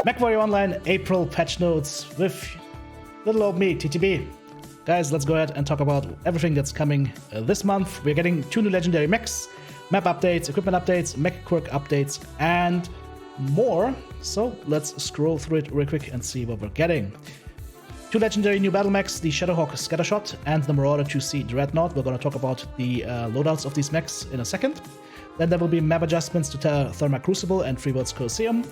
Mechwarrior Online April patch notes with little old me, TTB. Guys, let's go ahead and talk about everything that's coming this month. We're getting 2 new legendary mechs, map updates, equipment updates, mech quirk updates, and more. So let's scroll through it real quick and see what we're getting. 2 legendary new battle mechs, the Shadowhawk Scattershot and the Mechwarrior 2C Dreadnought. We're going to talk about the loadouts of these mechs in a second. Then there will be map adjustments to Therma Crucible and Free Worlds Colosseum.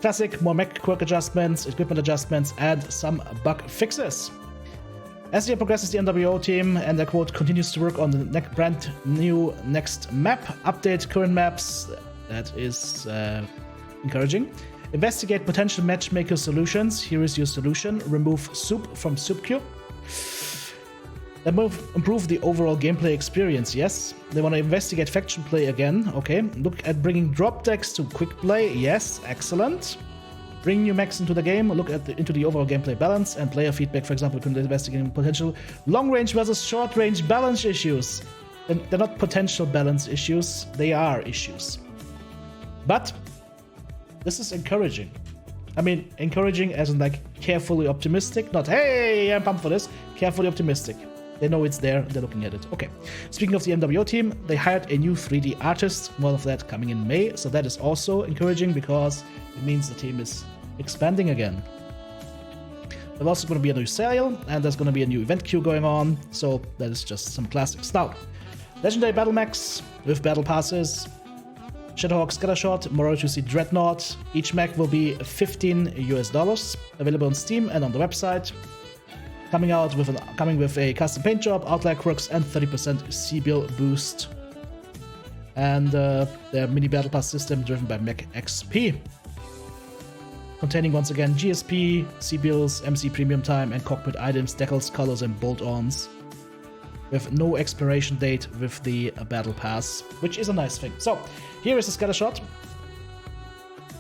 Classic, more mech quirk adjustments, equipment adjustments, and some bug fixes. As the year progresses, the NWO team, and I quote, continues to work on the brand new next map, update current maps. That is encouraging. Investigate potential matchmaker solutions. Here is your solution. Remove soup from soup cube. Then improve the overall gameplay experience, yes. They want to investigate faction play again, okay. Look at bringing drop decks to quick play, yes, excellent. Bring new mechs into the game, look at into the overall gameplay balance and player feedback, for example, investigating potential long-range versus short-range balance issues. And they're not potential balance issues, they are issues. But this is encouraging. I mean, encouraging as in like carefully optimistic, not, hey, I'm pumped for this, carefully optimistic. They know it's there, they're looking at it. Okay, speaking of the NWO team, they hired a new 3D artist, more of that coming in May, so that is also encouraging because it means the team is expanding again. There's also going to be a new sale, and there's going to be a new event queue going on, so that is just some classics. Now, legendary battle mechs with battle passes, Shadowhawk Scattershot, Mechwarrior 2C Dreadnought. Each mech will be $15 US, available on Steam and on the website. Coming with a custom paint job, outlier quirks, and 30% CBIL boost. And their mini battle pass system driven by Mech XP. Containing once again GSP, CBILs, MC premium time, and cockpit items, decals, colors, and bolt-ons. With no expiration date with the battle pass, which is a nice thing. So, here is the Scattershot.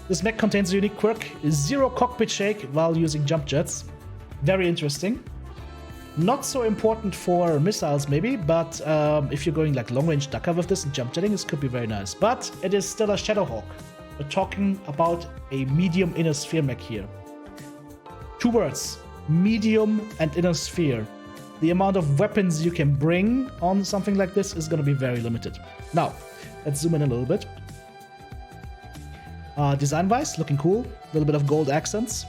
This mech contains a unique quirk, 0 cockpit shake while using jump jets. Very interesting. Not so important for missiles maybe, but if you're going like long-range ducker with this and jump jetting, this could be very nice. But it is still a Shadowhawk. We're talking about a medium inner sphere mech here. 2 words, medium and inner sphere. The amount of weapons you can bring on something like this is going to be very limited. Now, let's zoom in a little bit. Design-wise, looking cool. A little bit of gold accents.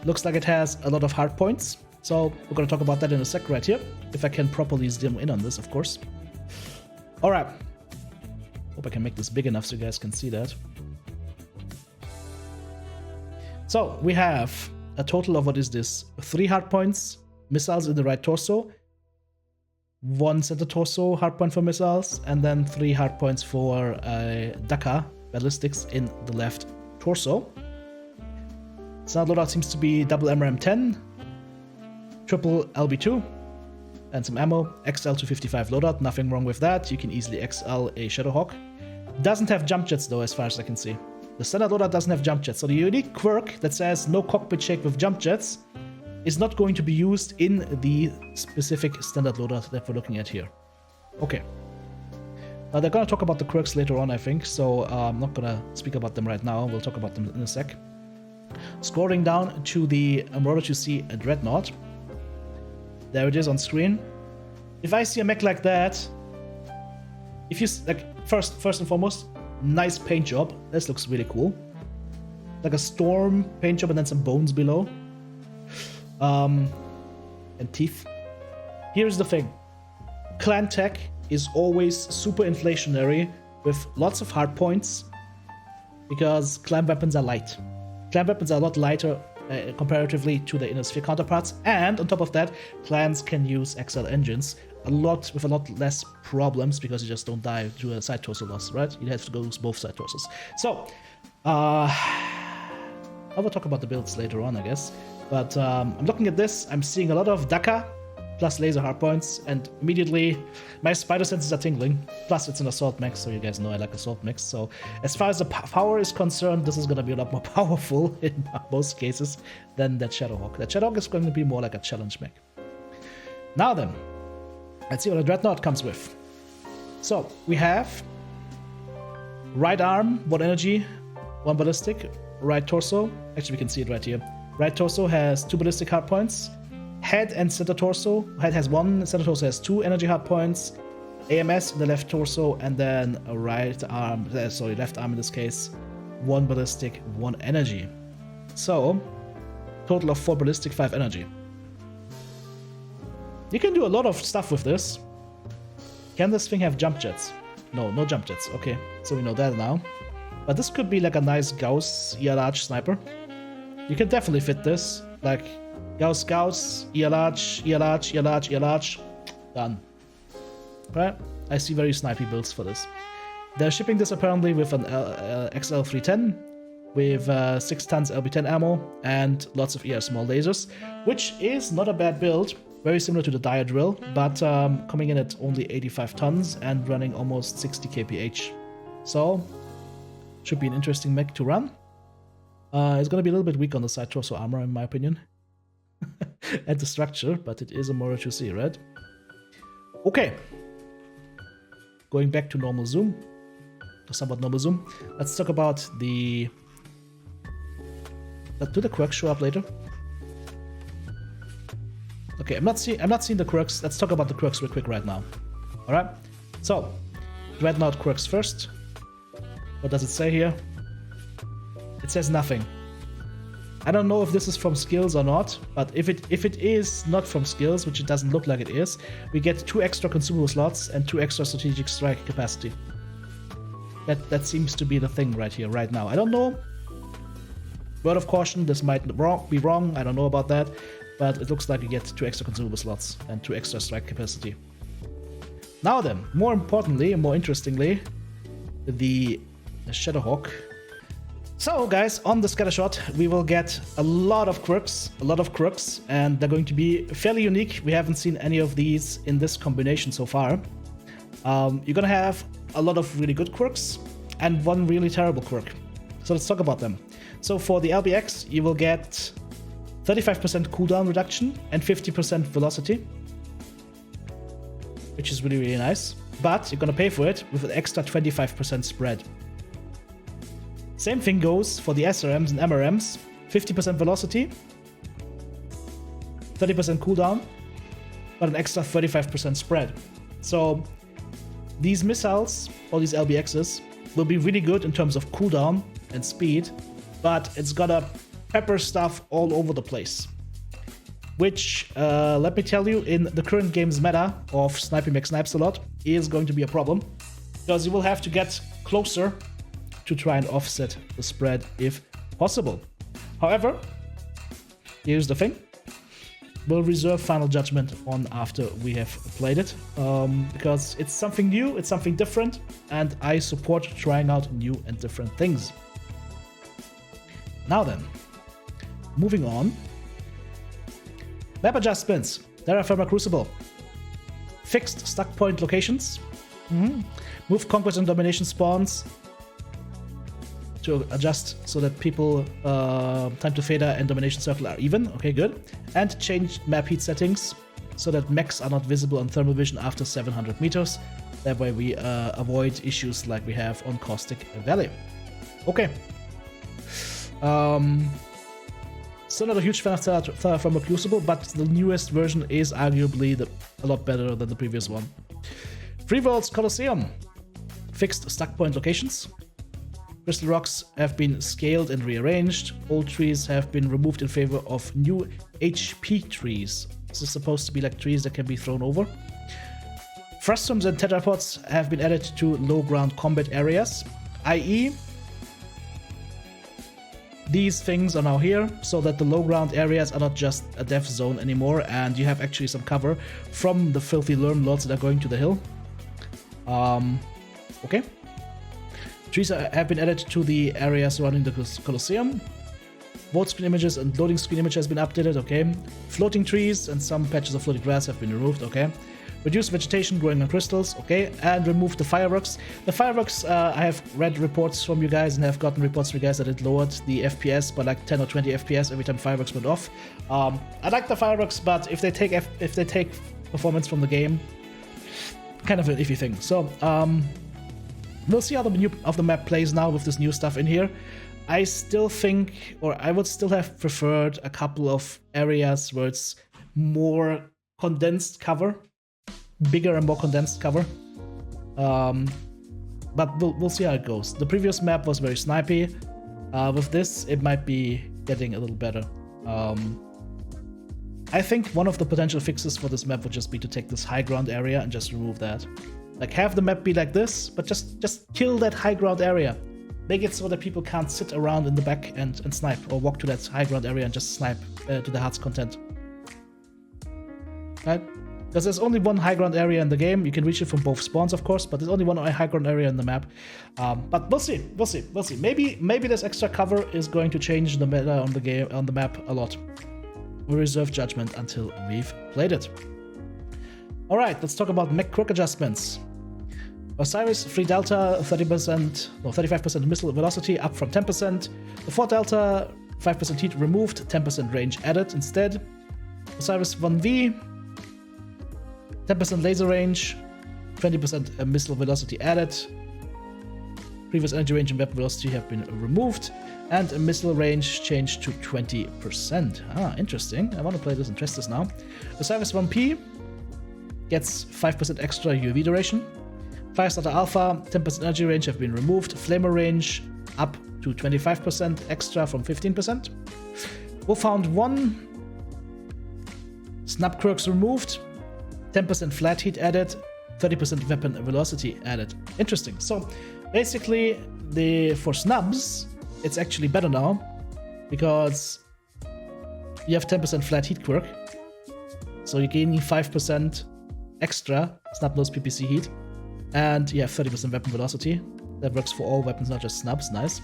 Looks like it has a lot of hard points. So we're going to talk about that in a sec right here. If I can properly zoom in on this, of course. Alright. Hope I can make this big enough so you guys can see that. So we have a total of, what is this? 3 hard points, missiles in the right torso. 1 center torso hard point for missiles. And then 3 hard points for Dakar ballistics in the left torso. Standard loadout seems to be double MRM-10. Triple LB2 and some ammo, XL 255 loadout, nothing wrong with that. You can easily XL a Shadowhawk. Doesn't have jump jets though, as far as I can see. The standard loadout doesn't have jump jets, so the unique quirk that says no cockpit shake with jump jets is not going to be used in the specific standard loadout that we're looking at here. Okay. They're gonna talk about the quirks later on, I think, so I'm not gonna speak about them right now. We'll talk about them in a sec. Scrolling down to the Mechwarrior 2C Dreadnought. There it is on screen. If I see a mech like that, if you like, first and foremost, nice paint job. This looks really cool. Like a storm paint job and then some bones below. And teeth. Here's the thing. Clan tech is always super inflationary with lots of hard points because clan weapons are light. Clan weapons are a lot lighter comparatively to the inner sphere counterparts, and on top of that, clans can use XL engines with a lot less problems because you just don't die to a side torso loss, right? You have to go lose both side torsos. So, I will talk about the builds later on, I guess. But I'm looking at this, I'm seeing a lot of Dakar plus laser hardpoints, and immediately my spider senses are tingling. Plus it's an assault mech, so you guys know I like assault mechs. So as far as the power is concerned, this is going to be a lot more powerful in most cases than that Shadowhawk. That Shadowhawk is going to be more like a challenge mech. Now then, let's see what a Dreadnought comes with. So we have right arm, 1 energy, 1 ballistic, right torso. Actually, we can see it right here. Right torso has 2 ballistic hard points. Head and center torso. Head has 1, center torso has 2 energy hard points. AMS in the left torso, and then a right arm, left arm in this case, 1 ballistic, 1 energy. So, total of 4 ballistic, 5 energy. You can do a lot of stuff with this. Can this thing have jump jets? No, no jump jets. Okay, so we know that now. But this could be like a nice Gauss ER large sniper. You can definitely fit this. Like Gauss, ER large, ER large, ER large, ER large. Done. Right? I see very snipey builds for this. They're shipping this apparently with an XL310 with 6 tons LB10 ammo and lots of ER small lasers, which is not a bad build. Very similar to the Dire Drill, but coming in at only 85 tons and running almost 60 kph. So, should be an interesting mech to run. It's going to be a little bit weak on the side torso armor, in my opinion. And the structure, but it is a more to see, right? Okay. Going back to normal zoom. Or somewhat normal zoom. Let's talk about the... Do the quirks show up later? Okay, I'm not seeing the quirks. Let's talk about the quirks real quick right now. Alright? So, Dreadnought quirks first. What does it say here? It says nothing. I don't know if this is from skills or not, but if it is not from skills, which it doesn't look like it is, we get 2 extra consumable slots and 2 extra strategic strike capacity. That seems to be the thing right here, right now. I don't know. Word of caution, this might be wrong. I don't know about that. But it looks like you get 2 extra consumable slots and 2 extra strike capacity. Now then, more importantly and more interestingly, the Shadowhawk. So guys, on the scattershot, we will get a lot of quirks, and they're going to be fairly unique. We haven't seen any of these in this combination so far. You're gonna have a lot of really good quirks and 1 really terrible quirk. So let's talk about them. So for the LBX, you will get 35% cooldown reduction and 50% velocity, which is really, really nice. But you're gonna pay for it with an extra 25% spread. Same thing goes for the SRMs and MRMs. 50% velocity, 30% cooldown, but an extra 35% spread. So these missiles, or these LBXs, will be really good in terms of cooldown and speed, but it's gonna pepper stuff all over the place. Which, let me tell you, in the current game's meta of Sniping Mech Snipes a lot, is going to be a problem. Because you will have to get closer to try and offset the spread if possible. However, here's the thing. We'll reserve final judgment on after we have played it. Because it's something new, it's something different, and I support trying out new and different things. Now then, moving on. Map adjustments. Terra Firma Crucible. Fixed stuck point locations. Move Conquest and Domination spawns to adjust so that people Time to Fader and Domination Circle are even. Okay, good. And change map heat settings so that mechs are not visible on thermal vision after 700 meters. That way we avoid issues like we have on Caustic Valley. Okay. Still not a huge fan of Terra Firma Crucible, but the newest version is arguably a lot better than the previous one. Free Worlds Colosseum. Fixed stuck point locations. Crystal rocks have been scaled and rearranged. Old trees have been removed in favor of new HP trees. This is supposed to be like trees that can be thrown over. Frustrums and tetrapods have been added to low ground combat areas, i.e. these things are now here, so that the low ground areas are not just a death zone anymore, and you have actually some cover from the filthy Lurm Lords that are going to the hill. Okay. Trees have been added to the area surrounding the Colosseum. Vote screen images and loading screen image has been updated, okay. Floating trees and some patches of floating grass have been removed, okay. Reduce vegetation growing on crystals, okay. And remove the fireworks. The fireworks, I have read reports from you guys and have gotten reports from you guys that it lowered the FPS by like 10 or 20 FPS every time fireworks went off. I like the fireworks, but if they take performance from the game, kind of an iffy thing. So, we'll see how the map plays now with this new stuff in here. I still think, or I would still have preferred a couple of areas where it's more condensed cover, bigger and more condensed cover. But we'll see how it goes. The previous map was very snipey. With this, it might be getting a little better. I think one of the potential fixes for this map would just be to take this high ground area and just remove that. Like, have the map be like this, but just kill that high ground area. Make it so that people can't sit around in the back and snipe, or walk to that high ground area and just snipe to the heart's content. Right? Because there's only one high ground area in the game. You can reach it from both spawns, of course, but there's only one high ground area in the map. But we'll see. Maybe this extra cover is going to change the meta on the map a lot. We reserve judgment until we've played it. All right, let's talk about mech quirk adjustments. Osiris 3 delta 35% missile velocity up from 10%. The 4 delta 5% heat removed, 10% range added instead. Osiris 1V 10% laser range, 20% missile velocity added. Previous energy range and weapon velocity have been removed, and a missile range changed to 20%. Ah, interesting. I want to play this and test this now. Osiris 1P gets 5% extra UV duration. Firestarter Alpha, 10% energy range have been removed. Flamer range up to 25% extra from 15%. Wolfhound 1, Snap Quirks removed. 10% flat heat added, 30% weapon velocity added. Interesting. So basically, for snubs, it's actually better now because you have 10% flat heat quirk. So you're gaining 5% extra snub nose PPC heat, and you have 30% weapon velocity. That works for all weapons, not just snubs. Nice.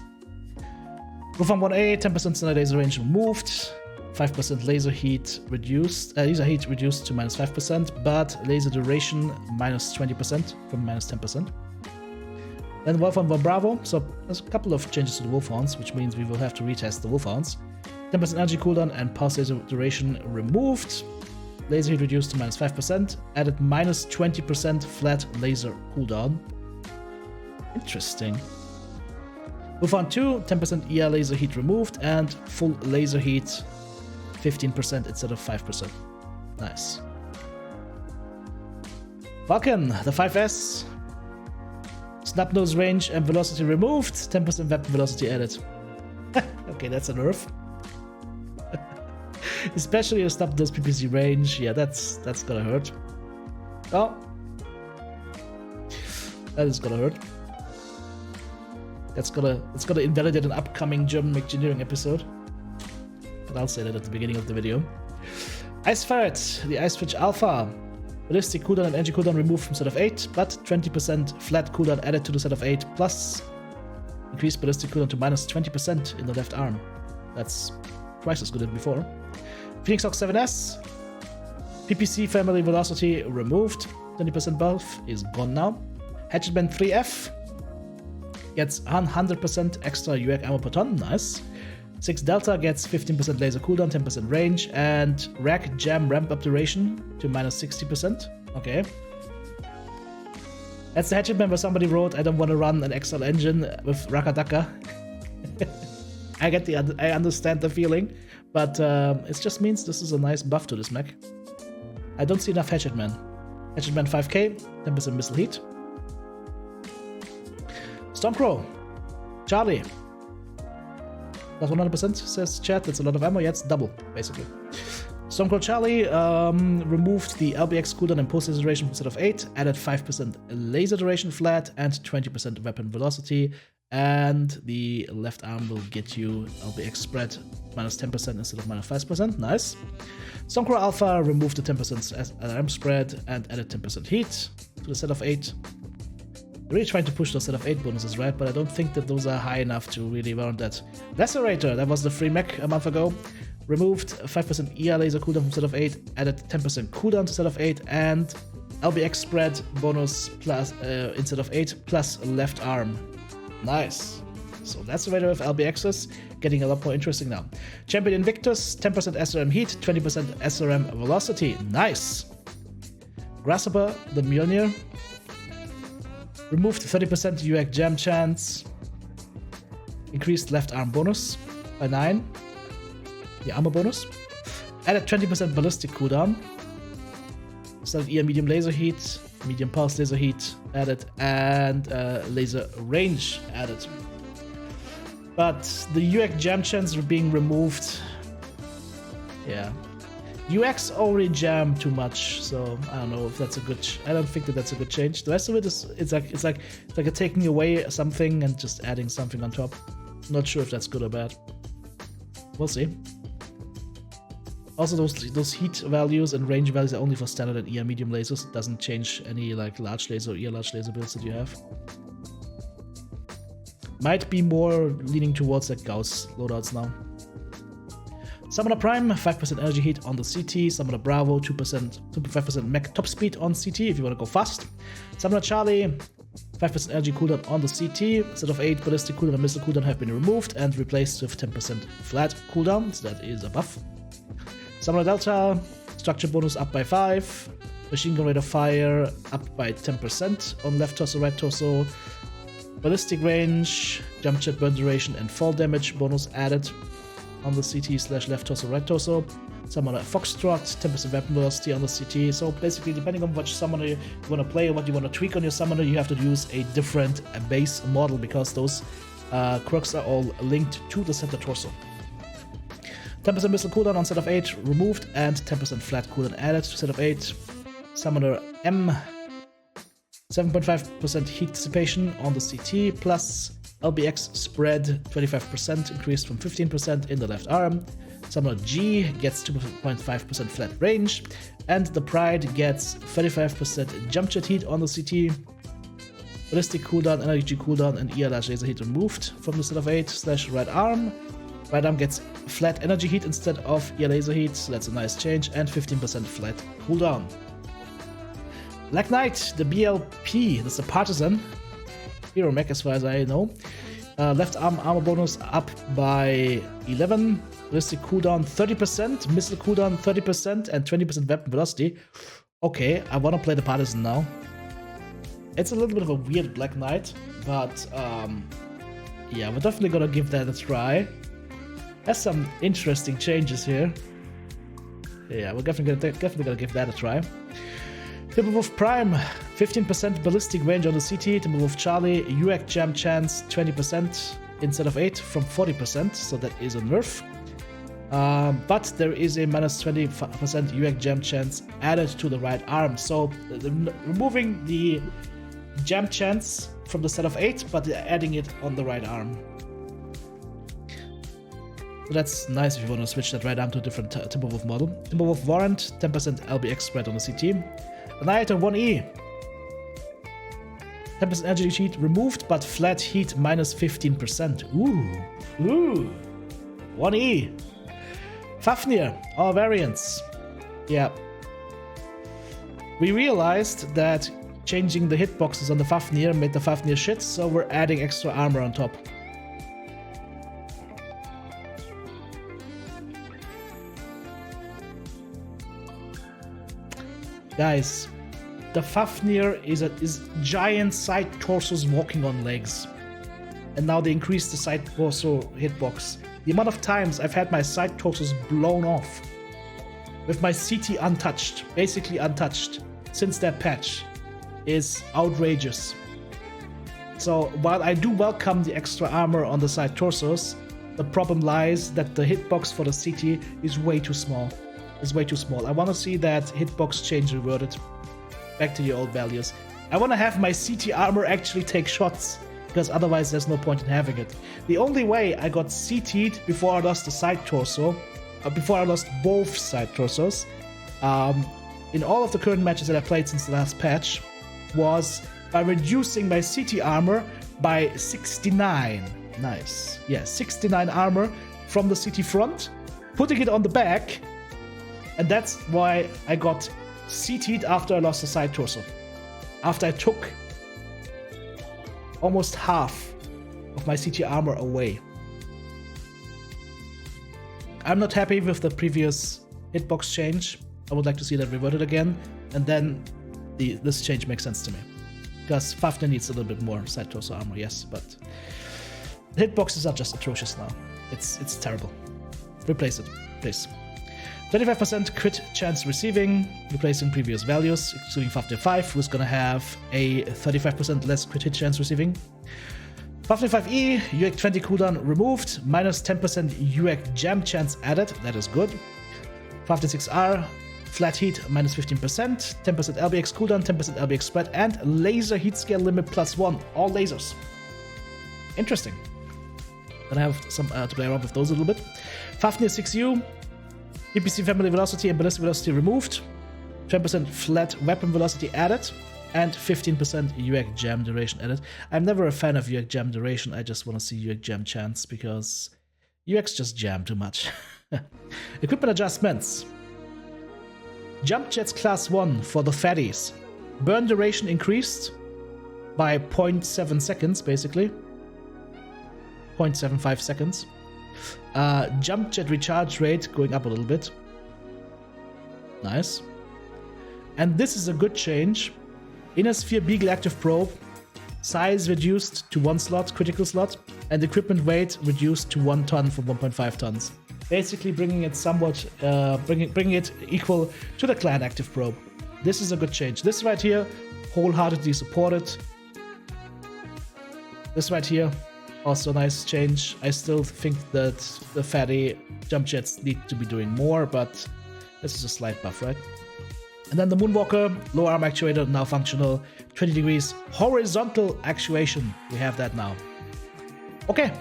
Wolfhound 1A, 10% standard laser range removed. 5% laser heat reduced, to minus 5%, but laser duration minus 20% from minus 10%. Then Wolfhound 1 Bravo, so there's a couple of changes to the Wolfhounds, which means we will have to retest the Wolfhounds. 10% energy cooldown and pulse laser duration removed. Laser heat reduced to minus 5%, added minus 20% flat laser cooldown. Interesting. Wolfhound 2, 10% ER laser heat removed, and full laser heat 15% instead of 5%. Nice. Vulcan, the 5S. Snap nose range and velocity removed, 10% weapon velocity added. Okay, that's a nerf. Especially a snap nose PPC range. Yeah, that's gonna hurt. Oh. That is gonna hurt. It's gonna invalidate an upcoming German engineering episode. I'll say that at the beginning of the video. Ice Ferret, the Ice Fridge Alpha. Ballistic cooldown and energy cooldown removed from set of 8, but 20% flat cooldown added to the set of 8, plus increased ballistic cooldown to minus 20% in the left arm. That's twice as good as before. Phoenix Hawk 7S. PPC family velocity removed. 20% buff is gone now. Hatchetman 3F gets 100% extra UAC ammo per ton. Nice. 6 Delta gets 15% laser cooldown, 10% range, and Rack Jam ramp up duration to minus 60%. Okay. That's the Hatchetman where somebody wrote, I don't want to run an XL engine with Rakadaka. I understand the feeling, but it just means this is a nice buff to this mech. I don't see enough Hatchetman. Hatchetman 5k, 10% missile heat. Stormcrow, Charlie. Plus 100% says chat, that's a lot of ammo. Yeah, it's double, basically. Stormcrow Charlie removed the LBX cooldown and post laser duration from set of 8, added 5% laser duration flat and 20% weapon velocity, and the left arm will get you LBX spread minus 10% instead of minus 5%. Nice. Stormcrow Alpha removed the 10% LRM spread and added 10% heat to the set of 8. They're really trying to push those set of 8 bonuses, right? But I don't think that those are high enough to really warrant that. Lacerator, that was the free mech a month ago. Removed 5% ER laser cooldown from set of 8, added 10% cooldown to set of 8, and LBX spread bonus plus instead of 8 plus left arm. Nice. So Lacerator with LBXs getting a lot more interesting now. Champion Invictus, 10% SRM heat, 20% SRM velocity. Nice. Grasshopper, the Mjolnir. Removed 30% UAC jam chance. Increased left arm bonus by 9. The armor bonus. Added 20% ballistic cooldown. Started ER medium laser heat, medium pulse laser heat added, and laser range added. But the UX jam chance are being removed. Yeah. UX already jammed too much, so I don't know if that's a good. I don't think that that's a good change. The rest of it is it's like a taking away something and just adding something on top. Not sure if that's good or bad. We'll see. Also, those heat values and range values are only for standard and ER medium lasers. It doesn't change any like large laser or ER large laser builds that you have. Might be more leaning towards like Gauss loadouts now. Summoner Prime, 5% energy heat on the CT. Summoner Bravo, 2.5% mech top speed on CT if you want to go fast. Summoner Charlie, 5% energy cooldown on the CT. Instead of 8, ballistic cooldown and missile cooldown have been removed and replaced with 10% flat cooldown, so that is a buff. Summoner Delta, structure bonus up by 5. Machine gun rate of fire up by 10% on left torso, right torso. Ballistic range, jump jet burn duration, and fall damage bonus added on the CT/left torso, right torso. Summoner Foxtrot, 10% weapon velocity on the CT. So basically, depending on which summoner you want to play or what you want to tweak on your summoner, you have to use a different base model because those quirks are all linked to the center torso. 10% missile cooldown on set of 8 removed and 10% flat cooldown added to set of 8. Summoner M, 7.5% heat dissipation on the CT plus LBX spread 25% increased from 15% in the left arm. Summoner G gets 2.5% flat range, and the Pride gets 35% jump jet heat on the CT. Ballistic cooldown, energy cooldown, and ER large laser heat removed from the set of 8/right arm. Right arm gets flat energy heat instead of ER laser heat, so that's a nice change, and 15% flat cooldown. Black Knight, the BLP, that's the Partisan hero mech as far as I know. Left arm armor bonus up by 11. Ballistic cooldown 30%, missile cooldown 30%, and 20% weapon velocity. Okay, I want to play the Partisan now. It's a little bit of a weird Black Knight, but yeah, we're definitely gonna give that a try. Has some interesting changes here. Yeah, we're definitely gonna give that a try. Timberwolf Prime, 15% ballistic range on the CT. Timberwolf Charlie, UX jam chance 20% instead of 8 from 40%, so that is a nerf. But there is a minus 20% UX jam chance added to the right arm, so removing the jam chance from the set of 8, but adding it on the right arm. So that's nice if you want to switch that right arm to a different Timberwolf model. Timberwolf Warrant, 10% LBX spread on the CT. Annihilator 1E, 10% energy heat removed, but flat heat minus 15%. Ooh, 1E. Fafnir, all variants. Yeah. We realized that changing the hitboxes on the Fafnir made the Fafnir shit, so we're adding extra armor on top. Guys, the Fafnir is giant side torsos walking on legs. And now they increased the side torso hitbox. The amount of times I've had my side torsos blown off with my CT untouched, basically untouched, since that patch is outrageous. So while I do welcome the extra armor on the side torsos, the problem lies that the hitbox for the CT is way too small. Is way too small. I want to see that hitbox change reverted back to the old values. I want to have my CT armor actually take shots, because otherwise there's no point in having it. The only way I got CT'd before I lost the side torso, before I lost both side torsos, in all of the current matches that I played since the last patch, was by reducing my CT armor by 69. Nice. Yeah, 69 armor from the CT front, putting it on the back, and that's why I got CT'd after I lost the side torso. After I took almost half of my CT armor away. I'm not happy with the previous hitbox change. I would like to see that reverted again, and then this change makes sense to me. Because Fafnir needs a little bit more side torso armor, yes, but The hitboxes are just atrocious now. It's terrible. Replace it, please. 35% crit chance receiving, replacing previous values, excluding Fafnir 5, who's gonna have a 35% less crit hit chance receiving. Fafnir 5e, UX 20 cooldown removed, minus 10% UX jam chance added, that is good. Fafnir 6r, flat heat minus 15%, 10% LBX cooldown, 10% LBX spread, and laser heat scale limit +1, all lasers. Interesting. Gonna have some to play around with those a little bit. Fafnir 6u, EPC family velocity and ballistic velocity removed, 10% flat weapon velocity added, and 15% UX jam duration added. I'm never a fan of UX jam duration, I just want to see UX jam chance because UX just jam too much. Equipment adjustments. Jump jets class 1 for the fatties. Burn duration increased by 0.7 seconds, basically. 0.75 seconds. Jump jet recharge rate going up a little bit. Nice. And this is a good change. Inner Sphere Beagle Active Probe. Size reduced to 1 slot, critical slot. And equipment weight reduced to 1 ton from 1.5 tons. Basically bringing it somewhat, bringing it equal to the Clan Active Probe. This is a good change. This right here, wholeheartedly supported. This right here, also a nice change. I still think that the fatty jump jets need to be doing more, but this is a slight buff, right? And then the Moonwalker, low arm actuator, now functional, 20 degrees horizontal actuation. We have that now. Okay,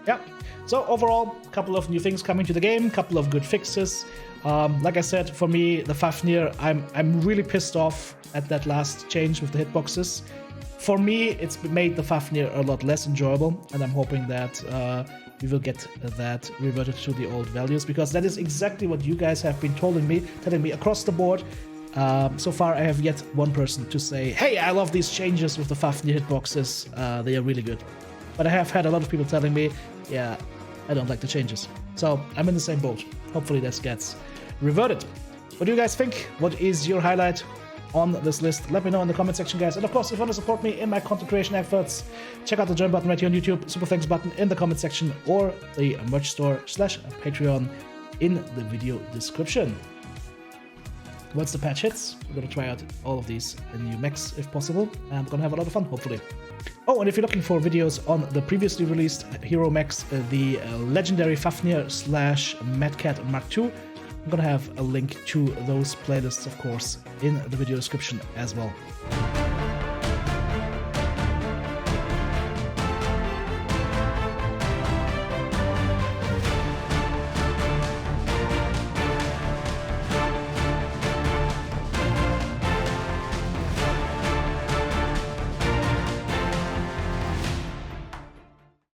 yeah. So overall, a couple of new things coming to the game, couple of good fixes. Like I said, for me, the Fafnir, I'm really pissed off at that last change with the hitboxes. For me, it's made the Fafnir a lot less enjoyable, and I'm hoping that we will get that reverted to the old values, because that is exactly what you guys have been telling me across the board. So far, I have yet one person to say, hey, I love these changes with the Fafnir hitboxes, they are really good. But I have had a lot of people telling me, yeah, I don't like the changes. So I'm in the same boat. Hopefully this gets reverted. What do you guys think? What is your highlight on this list? Let me know in the comment section, guys. And of course, if you want to support me in my content creation efforts, check out the join button right here on YouTube, super thanks button in the comment section, or the merch store / Patreon in the video description. Once the patch hits, we're going to try out all of these new mechs if possible, and we're going to have a lot of fun, hopefully. Oh, and if you're looking for videos on the previously released hero mechs, the legendary Fafnir / Mad Cat Mark II, I'm going to have a link to those playlists, of course, in the video description as well.